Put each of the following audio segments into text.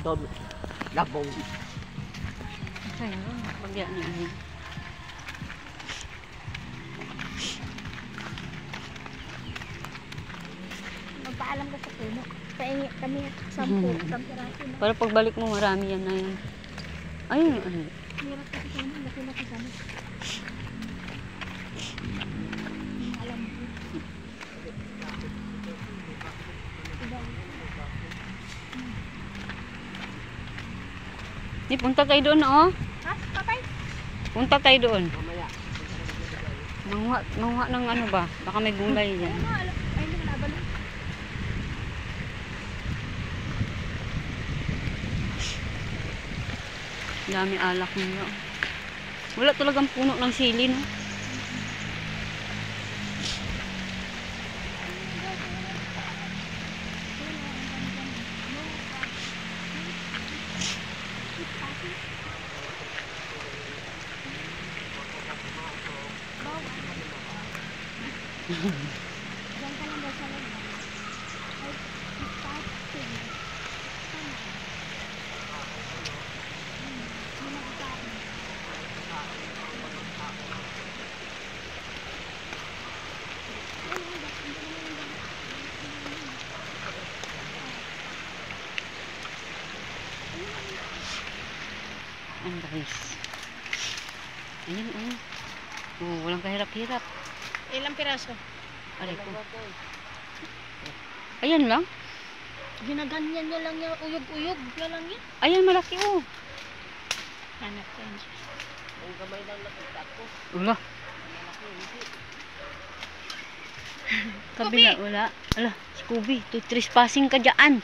doon. Labong. Kaya, pagyan niya. Magpaalam ka sa puno. Paingi kami 10 kampiraso na. Para pagbalik mo, marami yan na yan. Ayun, ano. Hirap kasi sa mga laki-laki sana. Alam mo. Di, punta tayo doon, oh. Ha? Patay? Punta tayo doon. Mamaya. Manguha ng ano ba? Baka may gulay yan. Ayun na, ayun na, nabalo. Dami alak nyo. Wala talagang puno ng sili, no? Diyan ka lang daw sa loob. Ay, starting. Ang guys. Ayan, oh. Oh, walang kahirap-hirap. Ilang piraso? Aray ko. Ayan lang. Ginaganyan niya lang yung uyog-uyog. Yan lang yan. Ayan, malaki, oh. Hanap ko yan. Ang gamay lang nakita ko. Wala. Kabila, wala. Ala, Scooby, trespassing ka dyan.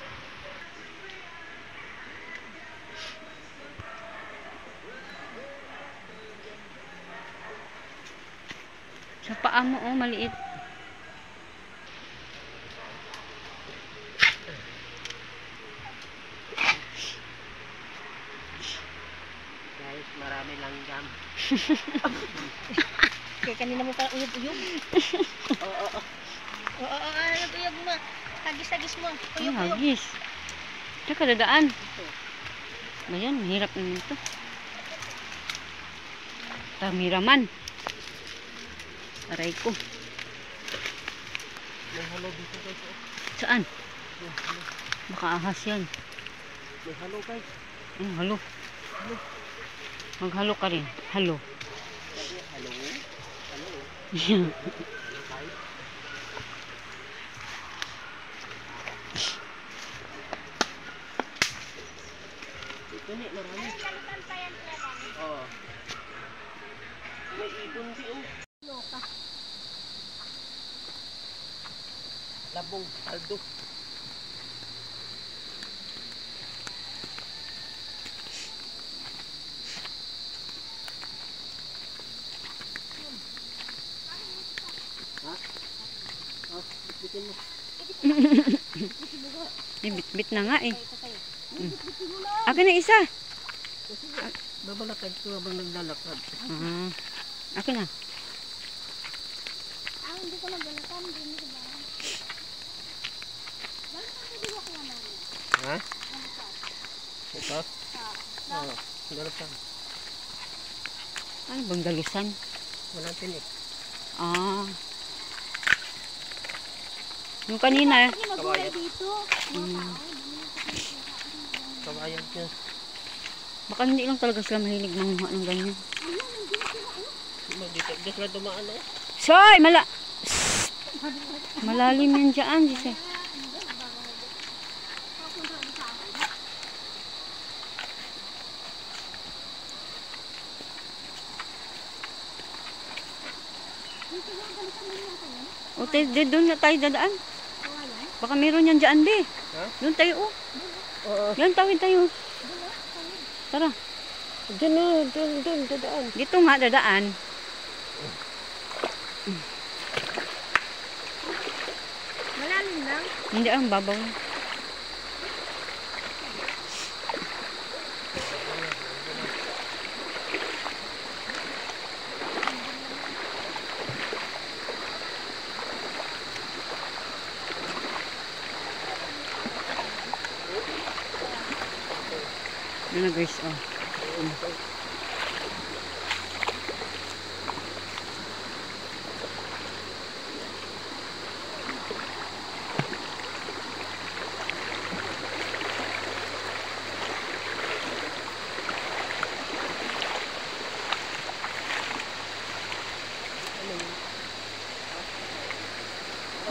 Sa paa mo, oh, maliit. Guys, marami lang jam. Kaya kanina mo pa uyog-uyog. Oo. Oo, ano uyog mo? Hagis-hagis mo. Ay, Uyog-uyog. hagis. Tsaka dadaan. Ayan, mahirap naman ito. Tamiraman. Aray ko. May halo dito guys. Saan? May halo. Baka ahas yan. May halo guys. Halo. Maghalo ka rin. Halo. Halo. Halo. Yeah. Ito ni marami. Oo. May ibon di oh. Labong kaldo. Ha? Oh, bitin mo. Bit-bit na nga eh. Akin na isa. Babalakad ko habang naglalakad. Akin na. Ah, hindi ko nagbalatan. Hindi mo sabahan. Balatan ko diwa ko naman. Ha? Ito? Oo. Dalasan. Ano bang dalusan? Walang tinik. Ah. Yung kanina. Hindi magulay dito. Kawayan niya. Baka hindi lang talaga sila mahilig manguha ng ganyan. Dito na dumaan eh. Soy! Malalim yan dyan. Jose. O, doon na tayo dadaan. Baka meron yan dyan, be. Ha? Doon tayo, oh. Oo. Yan, tawid tayo. Tara. Diyan na, doon, dadaan. Dito nga, dadaan. Malalim lang. Hindi ang babaw. Ano guys, oh.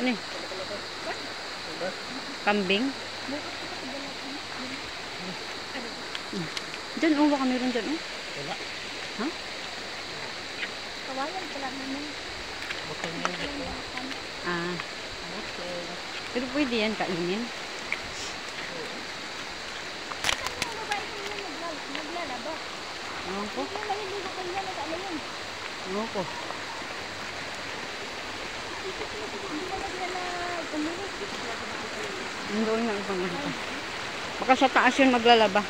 Ano eh? Kambing? Diyan, oh, baka meron dyan, oh. Wala. Ha? Kawayan pala naman. Bukal niya dito. Ah, Bukal. pero pwede yan kainin. Ano ba ito naglalaba? Ewan ko. Yung maliligo kayo na ano yun? Ewan ko. Hindi na naglalaba. Doon nga ibang ano. Baka sa taas yun maglalaba.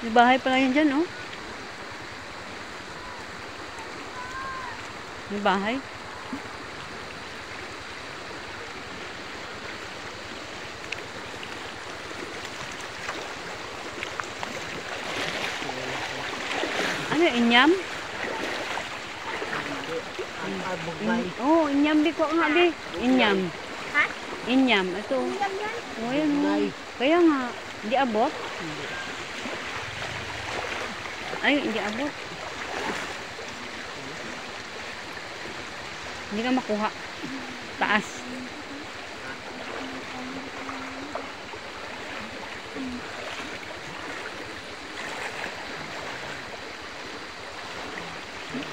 May bahay pala yun dyan, oh. May bahay. Ano, inyam? Bugay. Oh, inyam di ko nga di. Inyam. Ha? Inyam. Ito. Yan yan. Oh, yan. Bugay. Kaya nga, di abot. Ay, hindi abot. Hindi ka makuha. Taas.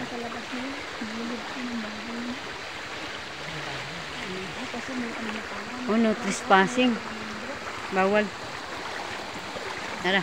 Sa labas niya. Gilid ko ng bahay. Kasi may ano na parang. Oh, no trespassing. Bawal. Tara.